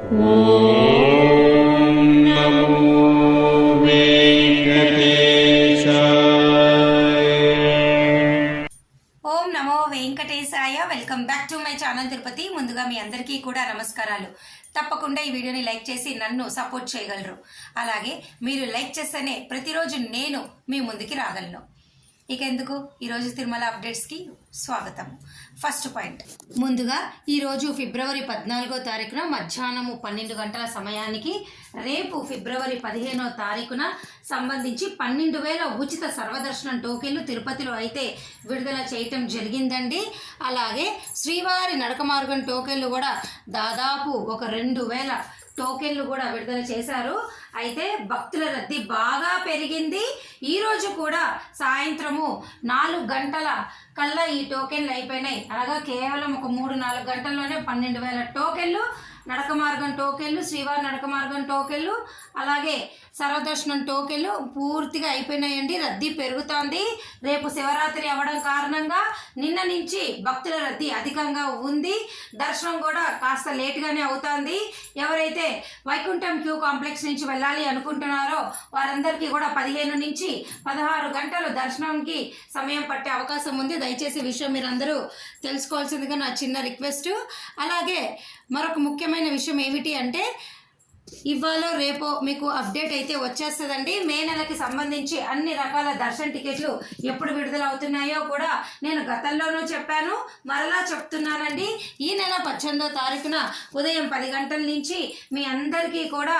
Venkatesaya. Welcome back to my channel Tirupati. ముందుగా మీ అందరికీ కూడా నమస్కారాలు. తప్పకుండా ఈ వీడియోని లైక్ చేసి నన్ను సపోర్ట్ చేయగలరు. అలాగే మీరు లైక్ చేస్తేనే ప్రతిరోజు నేను మీ ముందుకి రాగలను. ఇక ఎందుకు ఈరోజు తిరుమల అప్డేట్స్కి స్వాగతం. ఫస్ట్ పాయింట్, ముందుగా ఈరోజు ఫిబ్రవరి 14వ తారీఖున మధ్యాహ్నము 12 గంటల సమయానికి రేపు ఫిబ్రవరి 15వ తారీఖున సంబంధించి 12,000 ఉచిత సర్వదర్శనం టోకెన్లు తిరుపతిలో అయితే విడుదల చేయటం జరిగిందండి. అలాగే శ్రీవారి నడక మార్గం టోకెన్లు కూడా దాదాపు ఒక 2,000 టోకెన్లు కూడా విడుదల చేశారు. అయితే భక్తుల రద్దీ బాగా పెరిగింది. ఈరోజు కూడా సాయంత్రము 4 గంటల కల్లా ఈ టోకెన్లు అయిపోయినాయి. అనగా కేవలం ఒక 3-4 గంటల్లోనే 12,000 టోకెన్లు, నడక మార్గం టోకెన్లు, శ్రీవారి నడక మార్గం టోకెన్లు, అలాగే సర్వదర్శనం టోకెన్లు పూర్తిగా అయిపోయినాయండి. రద్దీ పెరుగుతోంది. రేపు శివరాత్రి అవ్వడం కారణంగా నిన్న నుంచి భక్తుల రద్దీ అధికంగా ఉంది. దర్శనం కూడా కాస్త లేట్గానే అవుతుంది. ఎవరైతే వైకుంఠం క్యూ కాంప్లెక్స్ నుంచి వెళ్ళాలి అనుకుంటున్నారో వారందరికీ కూడా 15 నుంచి 16 గంటలు దర్శనంకి సమయం పట్టే అవకాశం ఉంది. దయచేసి విషయం మీరందరూ తెలుసుకోవాల్సిందిగా నా చిన్న రిక్వెస్ట్. అలాగే మరొక ముఖ్యమైన విషయం ఏమిటి అంటే, ఇవాళ రేపో మీకు అప్డేట్ అయితే వచ్చేస్తుందండి. మే నెలకి సంబంధించి అన్ని రకాల దర్శన టికెట్లు ఎప్పుడు విడుదల అవుతున్నాయో కూడా నేను గతంలోనూ చెప్పాను, మరలా చెప్తున్నానండి. ఈ నెల 18వ తారీఖున ఉదయం 10 గంటల నుంచి మీ అందరికీ కూడా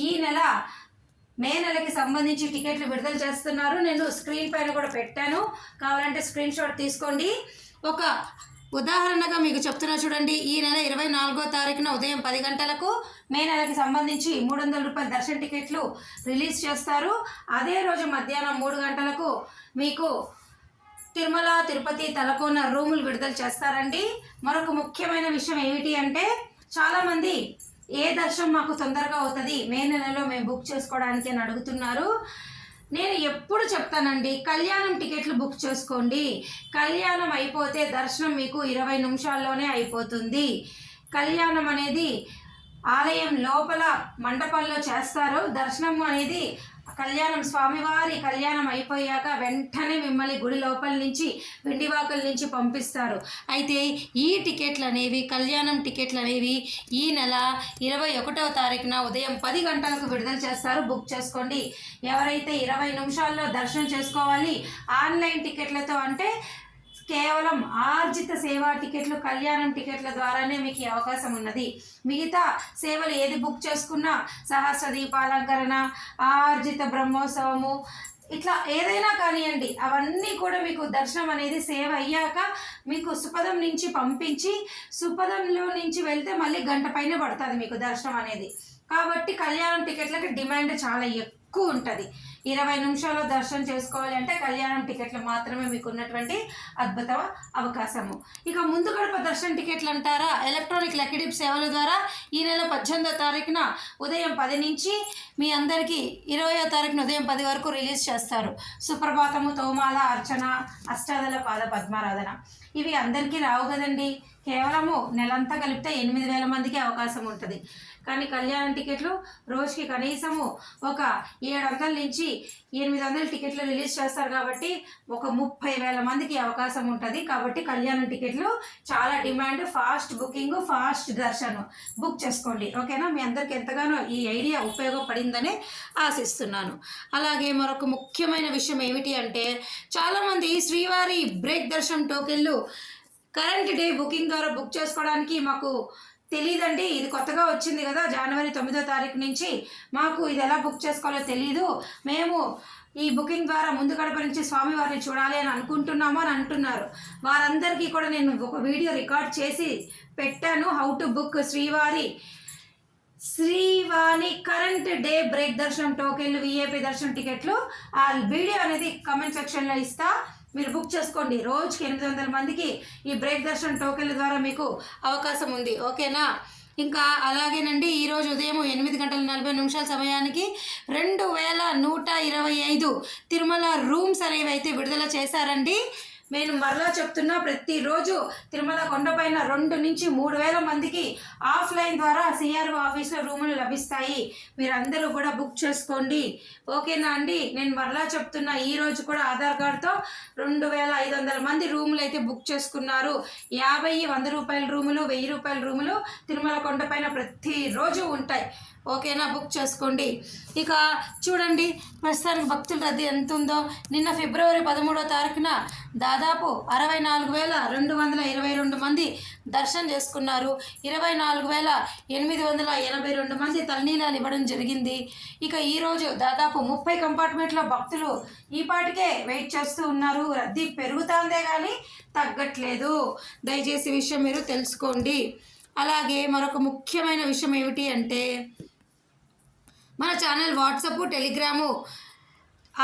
ఈ నెల మే నెలకి సంబంధించి టికెట్లు విడుదల చేస్తున్నారు. నేను స్క్రీన్ పైన కూడా పెట్టాను, కావాలంటే స్క్రీన్ షాట్ తీసుకోండి. ఒక ఉదాహరణగా మీకు చెప్తున్నా చూడండి. ఈ నెల 24వ తారీఖున ఉదయం 10 గంటలకు మే నెలకి సంబంధించి 300 రూపాయల దర్శన టికెట్లు రిలీజ్ చేస్తారు. అదే రోజు మధ్యాహ్నం 3 గంటలకు మీకు తిరుమల తిరుపతి తలకోన రూములు విడుదల చేస్తారండి. మరొక ముఖ్యమైన విషయం ఏమిటి అంటే, చాలామంది ఏ దర్శనం మాకు తొందరగా అవుతుంది మే నెలలో మేము బుక్ చేసుకోవడానికి అని అడుగుతున్నారు. నేను ఎప్పుడు చెప్తానండి, కళ్యాణం టికెట్లు బుక్ చేసుకోండి. కళ్యాణం అయిపోతే దర్శనం మీకు 20 నిమిషాల్లోనే అయిపోతుంది. కళ్యాణం అనేది ఆలయం లోపల మండపంలో చేస్తారు. దర్శనం అనేది కళ్యాణం, స్వామివారి కళ్యాణం అయిపోయాక వెంటనే మిమ్మల్ని గుడి లోపల నుంచి వెండివాకల నుంచి పంపిస్తారు. అయితే ఈ టికెట్లు అనేవి, కళ్యాణం టికెట్లు అనేవి ఈ నెల 21వ తారీఖున ఉదయం 10 గంటలకు విడుదల చేస్తారు. బుక్ చేసుకోండి. ఎవరైతే 20 నిమిషాల్లో దర్శనం చేసుకోవాలి ఆన్లైన్ టికెట్లతో అంటే కేవలం ఆర్జిత సేవా టికెట్లు, కళ్యాణం టికెట్ల ద్వారానే మీకు ఈ అవకాశం ఉన్నది. మిగతా సేవలు ఏది బుక్ చేసుకున్నా సహస్ర దీపాలంకరణ, ఆర్జిత బ్రహ్మోత్సవము, ఇట్లా ఏదైనా కానివ్వండి, అవన్నీ కూడా మీకు దర్శనం అనేది సేవ అయ్యాక మీకు సుపదం నుంచి పంపించి, సుపదంలో నుంచి వెళ్తే మళ్ళీ గంట పైన పడుతుంది మీకు దర్శనం అనేది. కాబట్టి కళ్యాణం టికెట్లకి డిమాండ్ చాలా ఎక్కువ ఉంటుంది. 20 నిమిషాల్లో దర్శనం చేసుకోవాలి అంటే కళ్యాణం టికెట్లు మాత్రమే మీకు ఉన్నటువంటి అద్భుత అవకాశము. ఇక ముందు గడప దర్శనం టికెట్లు అంటారా, ఎలక్ట్రానిక్ లక్కీ సేవల ద్వారా ఈ నెల 18వ తారీఖున ఉదయం 10 నుంచి మీ అందరికీ 20వ తారీఖున ఉదయం 10 వరకు రిలీజ్ చేస్తారు. సుప్రభాతము, తోమాల అర్చన, అష్టాదళ పాద పద్మారాధన ఇవి అందరికీ రావు కదండి. కేవలము నెలంతా కలిపితే 8,000 మందికి అవకాశం ఉంటుంది. కానీ కళ్యాణం టికెట్లు రోజుకి కనీసము ఒక 700 నుంచి 800 టికెట్లు రిలీజ్ చేస్తారు. కాబట్టి ఒక 30,000 మందికి అవకాశం ఉంటుంది. కాబట్టి కళ్యాణం టికెట్లు చాలా డిమాండ్. ఫాస్ట్ బుకింగ్, ఫాస్ట్ దర్శనం బుక్ చేసుకోండి. ఓకేనా? మీ అందరికీ ఎంతగానో ఈ ఐడియా ఉపయోగపడిందని ఆశిస్తున్నాను. అలాగే మరొక ముఖ్యమైన విషయం ఏమిటి అంటే, చాలామంది శ్రీవారి బ్రేక్ దర్శనం టోకెన్లు కరెంట్ డే బుకింగ్ ద్వారా బుక్ చేసుకోవడానికి మాకు తెలియదండి, ఇది కొత్తగా వచ్చింది కదా జనవరి 9వ తారీఖు నుంచి, మాకు ఇది ఎలా బుక్ చేసుకోవాలో తెలీదు, మేము ఈ బుకింగ్ ద్వారా ముందు గడప నుంచి స్వామివారిని చూడాలి అని అనుకుంటున్నాము అని అంటున్నారు. వారందరికీ కూడా నేను ఒక వీడియో రికార్డ్ చేసి పెట్టాను, హౌ టు బుక్ శ్రీవారి కరెంట్ డే బ్రేక్ దర్శనం టోకెన్లు, విఐపి దర్శనం టికెట్లు. ఆ వీడియో అనేది కమెంట్ సెక్షన్లో ఇస్తా, మీరు బుక్ చేసుకోండి. రోజుకి 800 మందికి ఈ బ్రేక్ దర్శనం టోకెన్ల ద్వారా మీకు అవకాశం ఉంది. ఓకేనా? ఇంకా అలాగేనండి, ఈరోజు ఉదయం 8:40 సమయానికి 2,125 తిరుమల రూమ్స్ అనేవి అయితే విడుదల చేశారండి. నేను మరలా చెప్తున్నా, ప్రతిరోజు తిరుమల కొండపైన 2 నుంచి 3 వేల మందికి ఆఫ్లైన్ ద్వారా సిఆర్ఓ ఆఫీస్లో రూములు లభిస్తాయి. మీరందరూ కూడా బుక్ చేసుకోండి. ఓకేనా అండి? నేను మరలా చెప్తున్నా, ఈ రోజు కూడా ఆధార్ కార్డుతో 2500 మంది రూములు అయితే బుక్ చేసుకున్నారు. 50, 100 రూపాయల రూములు, 1000 రూపాయల రూములు తిరుమల కొండపైన ప్రతిరోజు ఉంటాయి. ఓకేనా? బుక్ చేసుకోండి. ఇక చూడండి, ప్రస్తుతానికి భక్తుల రద్దీ ఎంత ఉందో. నిన్న ఫిబ్రవరి 13వ తారీఖున దాదాపు 64,222 మంది దర్శనం చేసుకున్నారు. 24,882 మంది తలనీలాలు ఇవ్వడం జరిగింది. ఇక ఈరోజు దాదాపు 30 కంపార్ట్మెంట్లో భక్తులు ఈపాటికే వెయిట్ చేస్తూ ఉన్నారు. రద్దీ పెరుగుతుందే కానీ తగ్గట్లేదు. దయచేసి విషయం మీరు తెలుసుకోండి. అలాగే మరొక ముఖ్యమైన విషయం ఏమిటి అంటే, మన ఛానల్ వాట్సాప్, టెలిగ్రాము,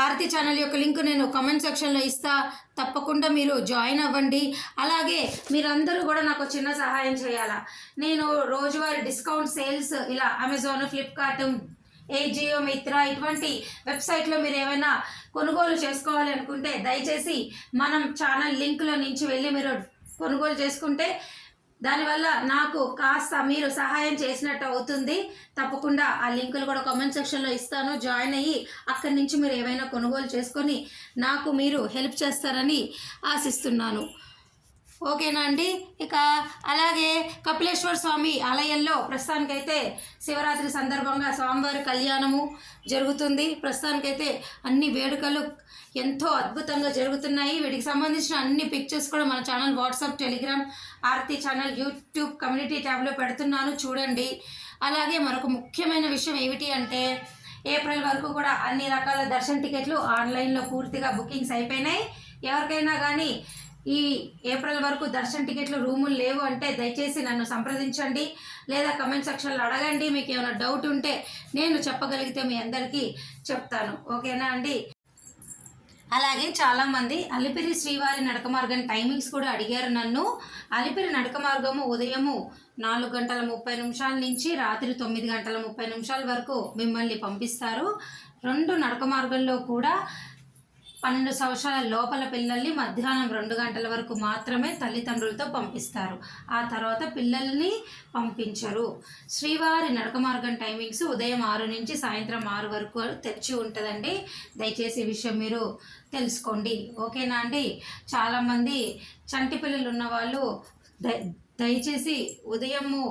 ఆరతి ఛానల్ యొక్క లింక్ నేను కామెంట్ సెక్షన్లో ఇస్తా. తప్పకుండా మీరు జాయిన్ అవ్వండి. అలాగే మీరందరూ కూడా నాకు చిన్న సహాయం చేయాలా. నేను రోజువారీ డిస్కౌంట్ సేల్స్ ఇలా అమెజాన్, ఫ్లిప్కార్ట్, ఏజియో, మిత్రా ఇటువంటి వెబ్సైట్లో మీరు ఏమైనా కొనుగోలు చేసుకోవాలి అనుకుంటే దయచేసి మనం ఛానల్ లింక్లో నుంచి వెళ్ళి మీరు కొనుగోలు చేసుకుంటే దానివల్ల నాకు కాస్త మీరు సహాయం చేసినట్టు అవుతుంది. తప్పకుండా ఆ లింకులు కూడా కామెంట్ సెక్షన్లో ఇస్తాను. జాయిన్ అయ్యి అక్కడి నుంచి మీరు ఏమైనా కొనుగోలు చేసుకొని నాకు మీరు హెల్ప్ చేస్తారని ఆశిస్తున్నాను. ఓకేనా అండి? ఇక అలాగే కపిలేశ్వర స్వామి ఆలయంలో ప్రస్తుతానికైతే శివరాత్రి సందర్భంగా స్వామివారి కళ్యాణము జరుగుతుంది. ప్రస్తుతానికైతే అన్ని వేడుకలు ఎంతో అద్భుతంగా జరుగుతున్నాయి. వీటికి సంబంధించిన అన్ని పిక్చర్స్ కూడా మన ఛానల్ వాట్సాప్, టెలిగ్రామ్, ఆర్తి ఛానల్, యూట్యూబ్ కమ్యూనిటీ ట్యాబ్లో పెడుతున్నాను, చూడండి. అలాగే మరొక ముఖ్యమైన విషయం ఏమిటి అంటే, ఏప్రిల్ వరకు కూడా అన్ని రకాల దర్శన టికెట్లు ఆన్లైన్లో పూర్తిగా బుకింగ్స్ అయిపోయినాయి. ఎవరికైనా కానీ ఈ ఏప్రిల్ వరకు దర్శన టికెట్లు రూములు లేవు అంటే దయచేసి నన్ను సంప్రదించండి, లేదా కమెంట్ సెక్షన్లో అడగండి. మీకు ఏమైనా డౌట్ ఉంటే నేను చెప్పగలిగితే మీ అందరికీ చెప్తాను. ఓకేనా అండి? అలాగే చాలామంది అలిపిరి శ్రీవారి నడక మార్గం టైమింగ్స్ కూడా అడిగారు నన్ను. అలిపిరి నడక మార్గము ఉదయము 4:30 నుంచి రాత్రి 9:30 వరకు మిమ్మల్ని పంపిస్తారు. 2 నడక మార్గంలో కూడా 12 సంవత్సరాల లోపల పిల్లల్ని మధ్యాహ్నం 2 గంటల వరకు మాత్రమే తల్లిదండ్రులతో పంపిస్తారు. ఆ తర్వాత పిల్లల్ని పంపించరు. శ్రీవారి నడక మార్గం టైమింగ్స్ ఉదయం 6 నుంచి సాయంత్రం 6 వరకు తెరిచి ఉంటుందండి. దయచేసి ఈ విషయం మీరు తెలుసుకోండి. ఓకేనా అండి? చాలామంది చంటి పిల్లలు ఉన్నవాళ్ళు దయచేసి ఉదయము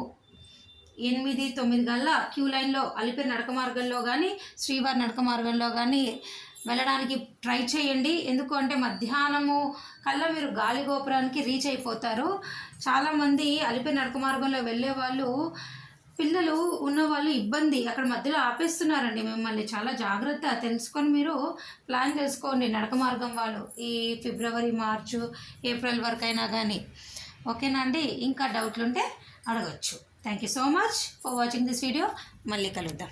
8-9 గల్లా క్యూ లైన్లో అలిపిరి నడక మార్గంలో కానీ శ్రీవారి నడక మార్గంలో కానీ వెళ్ళడానికి ట్రై చేయండి. ఎందుకు అంటే మధ్యాహ్నము కల్లా మీరు గాలి గోపురానికి రీచ్ అయిపోతారు. చాలామంది అలిపిరి నడక మార్గంలో వెళ్ళే వాళ్ళు, పిల్లలు ఉన్నవాళ్ళు ఇబ్బంది అక్కడ మధ్యలో ఆపేస్తున్నారండి మిమ్మల్ని. చాలా జాగ్రత్త తెలుసుకొని మీరు ప్లాన్ చేసుకోండి నడక మార్గం వాళ్ళు, ఈ ఫిబ్రవరి, మార్చు, ఏప్రిల్ వరకు అయినా కానీ. ఓకేనా అండి? ఇంకా డౌట్లు ఉంటే అడగచ్చు. Thank you so much for watching this video. మళ్ళీ కలుద్దాం.